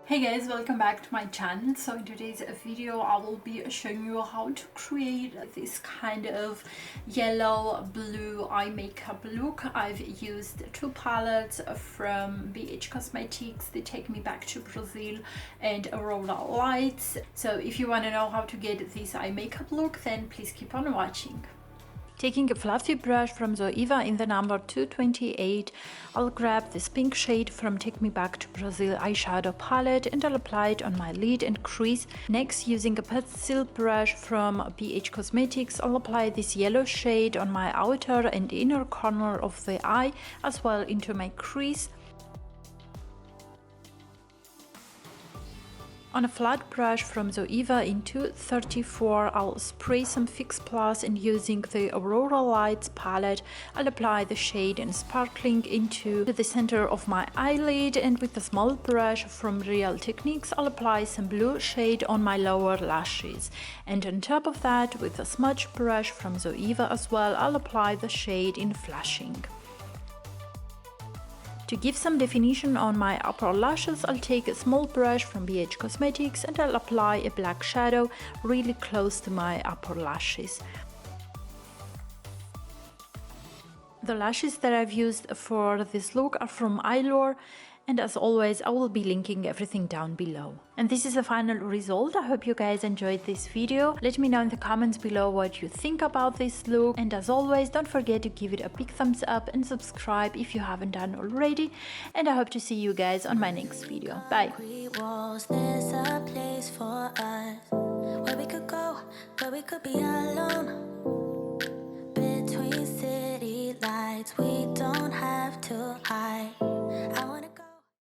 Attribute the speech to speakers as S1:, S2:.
S1: Hey guys, welcome back to my channel. So in today's video I will be showing you how to create this kind of yellow blue eye makeup look. I've used two palettes from BH Cosmetics, They Take Me Back to Brazil and Aurora Lights. So if you want to know how to get this eye makeup look, then please keep on watching. Taking a fluffy brush from Zoeva in the number 228, I'll grab this pink shade from Take Me Back to Brazil eyeshadow palette and I'll apply it on my lid and crease. Next, using a pencil brush from BH Cosmetics, I'll apply this yellow shade on my outer and inner corner of the eye, as well into my crease. On a flat brush from Zoeva in 234, I'll spray some Fix Plus, and using the Aurora Lights palette, I'll apply the shade in Sparkling into the center of my eyelid, and with a small brush from Real Techniques, I'll apply some blue shade on my lower lashes. And on top of that, with a smudge brush from Zoeva as well, I'll apply the shade in Flashing. To give some definition on my upper lashes, I'll take a small brush from BH Cosmetics and I'll apply a black shadow really close to my upper lashes. The lashes that I've used for this look are from Eyelure, and as always I will be linking everything down below. And this is the final result. I hope you guys enjoyed this video. Let me know in the comments below what you think about this look, and as always don't forget to give it a big thumbs up and subscribe if you haven't done already, and I hope to see you guys on my next video. Bye. There's a place for us where we could go, where we could be alone.